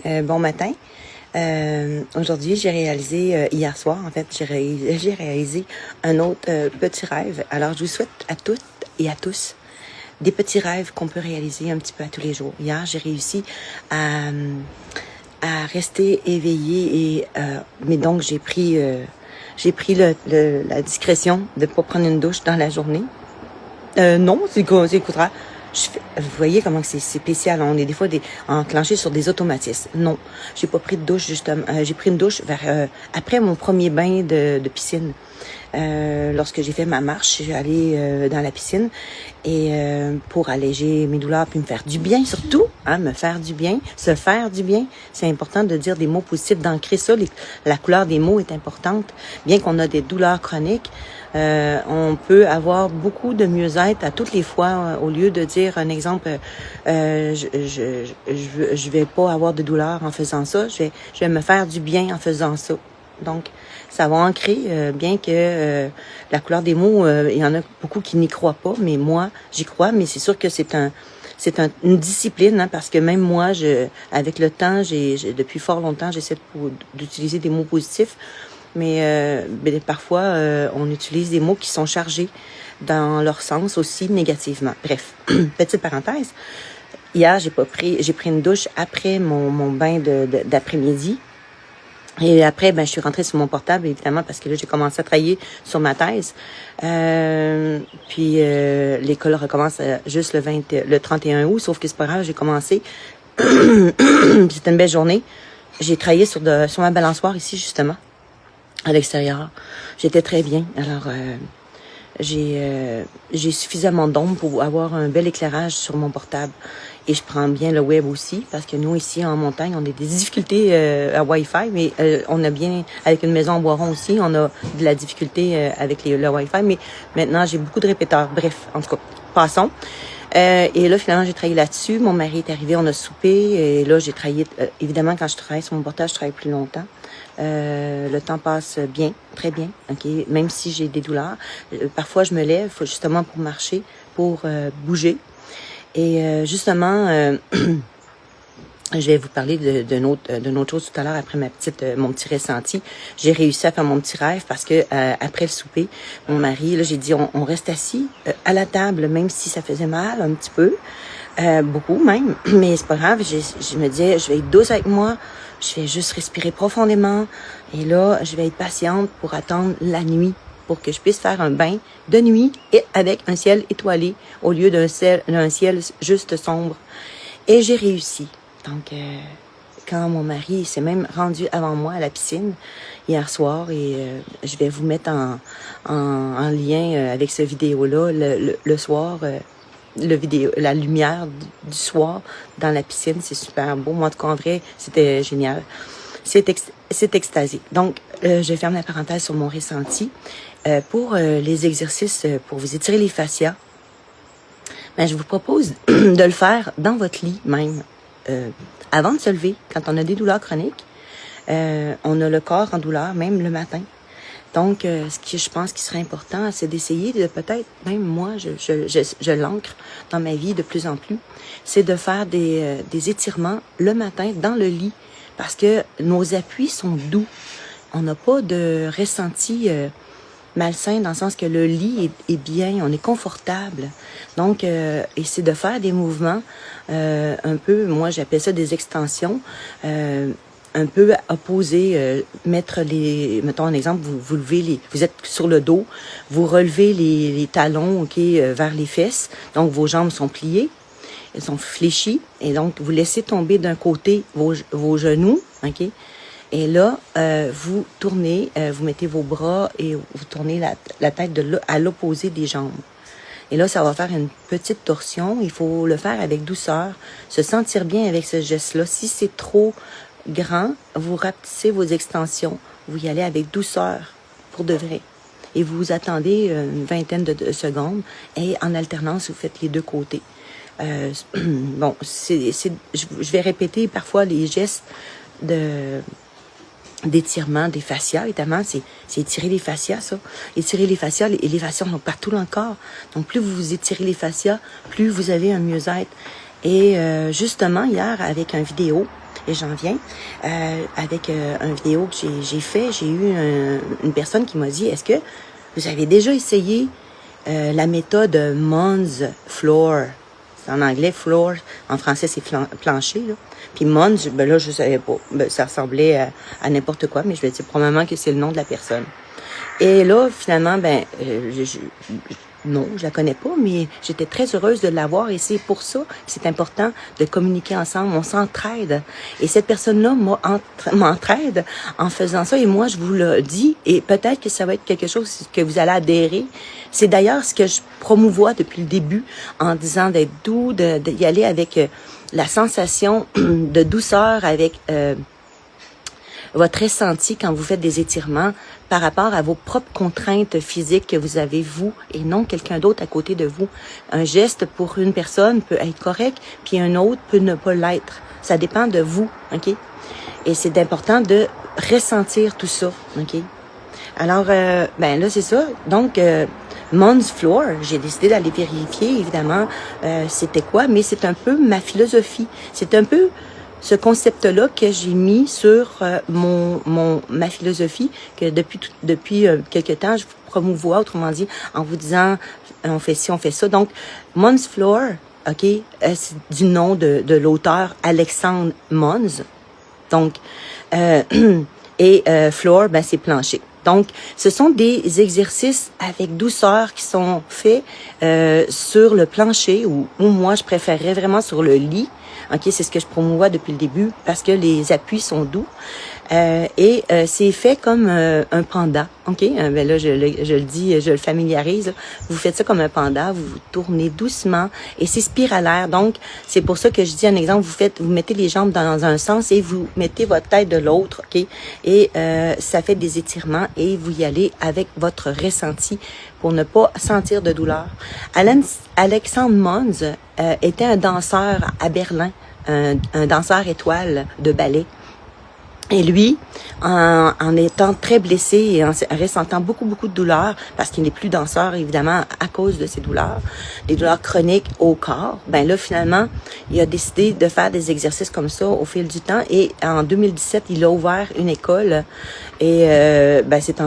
Bon matin. Aujourd'hui, j'ai réalisé, hier soir, en fait, j'ai réalisé un autre petit rêve. Alors, je vous souhaite à toutes et à tous des petits rêves qu'on peut réaliser un petit peu à tous les jours. Hier, j'ai réussi à rester éveillée et mais donc j'ai pris la discrétion de pas prendre une douche dans la journée. Non, c'est écoutera. Vous voyez comment c'est spécial. On est des fois enclenchés sur des automatismes. Non, j'ai pas pris de douche justement. J'ai pris une douche après mon premier bain de piscine. Lorsque j'ai fait ma marche, je suis allée dans la piscine et pour alléger mes douleurs puis me faire du bien surtout, me faire du bien, se faire du bien. C'est important de dire des mots positifs, d'ancrer ça. La couleur des mots est importante. Bien qu'on a des douleurs chroniques, on peut avoir beaucoup de mieux-être à toutes les fois au lieu de dire un exemple, je vais pas avoir de douleur en faisant ça, je vais me faire du bien en faisant ça. Donc, ça va ancrer, bien que la couleur des mots, il y en a beaucoup qui n'y croient pas, mais moi, j'y crois, mais c'est sûr que c'est une discipline, parce que même moi, avec le temps, depuis fort longtemps, j'essaie d'utiliser des mots positifs, mais parfois, on utilise des mots qui sont chargés dans leur sens aussi négativement. Bref, petite parenthèse. Hier, j'ai pris une douche après mon bain d'après-midi. Et après, je suis rentrée sur mon portable, évidemment, parce que là, j'ai commencé à travailler sur ma thèse. Puis l'école recommence juste le 31 août, sauf que c'est pas grave, j'ai commencé. C'était une belle journée. J'ai travaillé sur ma balançoire ici, justement, à l'extérieur. J'étais très bien. Alors, j'ai suffisamment d'ombre pour avoir un bel éclairage sur mon portable. Et je prends bien le web aussi, parce que nous, ici, en montagne, on a des difficultés à Wi-Fi, mais on a bien, avec une maison en bois rond aussi, on a de la difficulté avec le Wi-Fi, mais maintenant, j'ai beaucoup de répéteurs. Bref, en tout cas, passons. Et là, finalement, j'ai travaillé là-dessus. Mon mari est arrivé, on a soupé, et là, j'ai travaillé, évidemment, quand je travaille sur mon portable, je travaille plus longtemps. Le temps passe bien, très bien, ok. Même si j'ai des douleurs, parfois je me lève justement pour marcher, pour bouger. Et justement, je vais vous parler d'une autre chose tout à l'heure après mon petit ressenti. J'ai réussi à faire mon petit rêve parce que après le souper, mon mari, là, j'ai dit on reste assis à la table, même si ça faisait mal un petit peu, beaucoup même, mais c'est pas grave. Je me disais, je vais être douce avec moi. Je vais juste respirer profondément. Et là, je vais être patiente pour attendre la nuit, pour que je puisse faire un bain de nuit et avec un ciel étoilé au lieu d'un ciel juste sombre. Et j'ai réussi. Donc, quand mon mari s'est même rendu avant moi à la piscine hier soir, et je vais vous mettre en lien avec ce vidéo-là le soir, la lumière du soir dans la piscine, c'est super beau. Moi, en tout cas, en vrai, c'était génial. C'est extasique. Donc, je ferme la parenthèse sur mon ressenti. Pour les exercices, pour vous étirer les fascias, je vous propose de le faire dans votre lit même. Avant de se lever, quand on a des douleurs chroniques, on a le corps en douleur, même le matin. Donc, ce que je pense qui serait important, c'est d'essayer de peut-être, même moi, je l'ancre dans ma vie de plus en plus, c'est de faire des étirements le matin dans le lit, parce que nos appuis sont doux. On n'a pas de ressenti malsain dans le sens que le lit est bien, on est confortable. Donc, et c'est de faire des mouvements un peu, moi j'appelle ça des extensions, un peu opposés, mettons un exemple, vous êtes sur le dos, vous relevez les talons, vers les fesses, donc vos jambes sont pliées, elles sont fléchies, et donc vous laissez tomber d'un côté vos genoux, ok. Et là, vous tournez, vous mettez vos bras et vous tournez la tête à l'opposé des jambes. Et là, ça va faire une petite torsion. Il faut le faire avec douceur, se sentir bien avec ce geste-là. Si c'est trop grand, vous rapetissez vos extensions. Vous y allez avec douceur, pour de vrai. Et vous attendez une vingtaine de secondes. Et en alternance, vous faites les deux côtés. Bon, je vais répéter parfois les gestes d'étirement des fascias, évidemment, c'est étirer les fascias, ça. Étirer les fascias, et les fascias sont partout dans le corps. Donc, plus vous étirez les fascias, plus vous avez un mieux-être. Et justement, hier, avec une vidéo, et j'en viens, avec une vidéo que j'ai fait, j'ai eu une personne qui m'a dit, est-ce que vous avez déjà essayé la méthode Mons Floor? C'est en anglais, floor. En français, c'est plancher, là. Puis Mons, ben là, je savais pas. Ben, ça ressemblait à n'importe quoi, mais je vais dire probablement que c'est le nom de la personne. Et là, finalement, non, je la connais pas, mais j'étais très heureuse de l'avoir et c'est pour ça que c'est important de communiquer ensemble. On s'entraide. Et cette personne-là m'entraide en faisant ça. Et moi, je vous le dis, et peut-être que ça va être quelque chose que vous allez adhérer. C'est d'ailleurs ce que je promouvois depuis le début en disant d'être doux, d'y aller avec la sensation de douceur, avec votre ressenti quand vous faites des étirements par rapport à vos propres contraintes physiques que vous avez vous et non quelqu'un d'autre à côté de vous. Un geste pour une personne peut être correct, puis un autre peut ne pas l'être. Ça dépend de vous, OK? Et c'est important de ressentir tout ça, OK? Alors, ben là, c'est ça. Donc, Mons Floor, j'ai décidé d'aller vérifier, évidemment, c'était quoi, mais c'est un peu ma philosophie. C'est un peu ce concept-là que j'ai mis sur ma philosophie, que depuis quelque temps, je vous promouvois, autrement dit, en vous disant, on fait ci, on fait ça. Donc, Mons Floor, OK, c'est du nom de l'auteur Alexandre Mons. Donc, et Floor, ben, c'est plancher. Donc, ce sont des exercices avec douceur qui sont faits sur le plancher ou moi, je préférerais vraiment sur le lit. OK, c'est ce que je promouvois depuis le début parce que les appuis sont doux. Et c'est fait comme un panda. OK, ben là, je le dis, je le familiarise. Là. Vous faites ça comme un panda, vous tournez doucement et c'est spiralaire. Donc, c'est pour ça que je dis un exemple, vous mettez les jambes dans un sens et vous mettez votre tête de l'autre. OK, et ça fait des étirements et vous y allez avec votre ressenti pour ne pas sentir de douleur. Alexandre Mons était un danseur à Berlin, un danseur étoile de ballet. Et lui, en étant très blessé et en ressentant beaucoup de douleurs, parce qu'il n'est plus danseur, évidemment, à cause de ces douleurs, des douleurs chroniques au corps, ben là, finalement, il a décidé de faire des exercices comme ça au fil du temps. Et en 2017, il a ouvert une école. Et ben c'est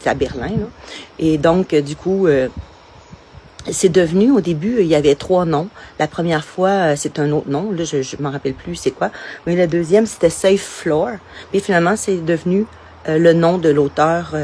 à Berlin, là. Et donc, du coup... c'est devenu, au début, il y avait 3 noms. La première fois, c'est un autre nom. Là, je m'en rappelle plus c'est quoi. Mais le deuxième, c'était Safe Floor. Puis finalement, c'est devenu le nom de l'auteur,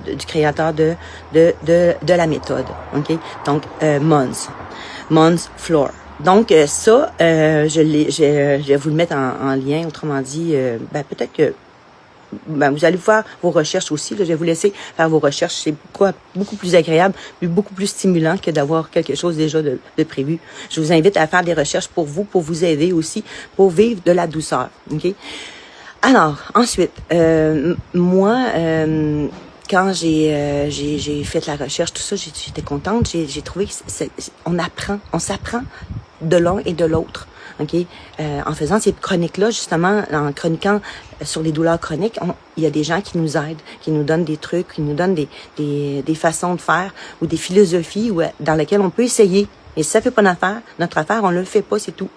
du créateur de la méthode. OK? Donc, Mons Floor. Donc, ça, je vais vous le mettre en lien. Autrement dit, ben, peut-être que ben, vous allez faire vos recherches aussi. Là, je vais vous laisser faire vos recherches. C'est beaucoup plus agréable, beaucoup plus stimulant que d'avoir quelque chose déjà de prévu. Je vous invite à faire des recherches pour vous aider aussi, pour vivre de la douceur. OK? Alors, ensuite, moi, quand j'ai fait la recherche, tout ça, j'étais contente. J'ai trouvé que on s'apprend de l'un et de l'autre. OK? En faisant ces chroniques-là, justement, en chroniquant sur les douleurs chroniques, il y a des gens qui nous aident, qui nous donnent des trucs, qui nous donnent des façons de faire ou des philosophies dans lesquelles on peut essayer. Et si ça fait pas notre affaire, on le fait pas, c'est tout.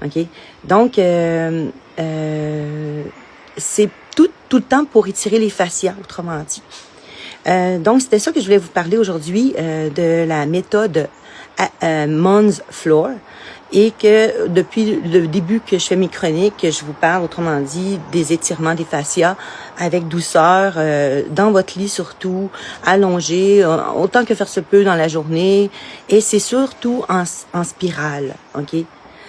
OK? Donc, c'est tout le temps pour étirer les fascias, autrement dit. Donc, c'était ça que je voulais vous parler aujourd'hui de la méthode Mons Floor. Et que depuis le début que je fais mes chroniques, je vous parle, autrement dit, des étirements des fascias avec douceur, dans votre lit surtout, allongé, autant que faire se peut dans la journée. Et c'est surtout en spirale, OK?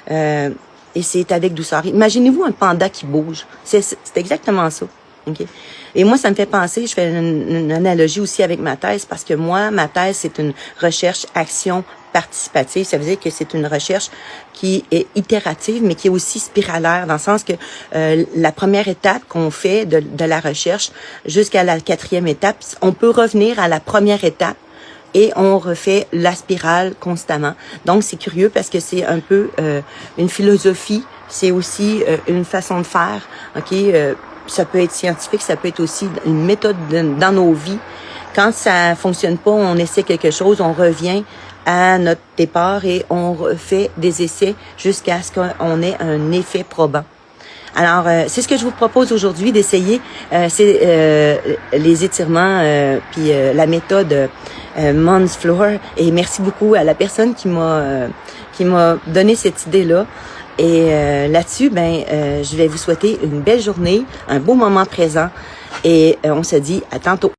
Et c'est avec douceur. Imaginez-vous un panda qui bouge. C'est exactement ça. Okay. Et moi, ça me fait penser, je fais une analogie aussi avec ma thèse, parce que moi, ma thèse, c'est une recherche action participative. Ça veut dire que c'est une recherche qui est itérative, mais qui est aussi spiralaire, dans le sens que la première étape qu'on fait de la recherche jusqu'à la 4e étape, on peut revenir à la première étape et on refait la spirale constamment. Donc, c'est curieux parce que c'est un peu une philosophie, c'est aussi une façon de faire, OK? Ça peut être scientifique, ça peut être aussi une méthode dans nos vies. Quand ça fonctionne pas, on essaie quelque chose, on revient à notre départ et on fait des essais jusqu'à ce qu'on ait un effet probant. Alors, c'est ce que je vous propose aujourd'hui d'essayer, c'est les étirements puis la méthode Mons Floor. Et merci beaucoup à la personne qui m'a donné cette idée-là. Et là-dessus, je vais vous souhaiter une belle journée, un beau moment présent et on se dit à tantôt.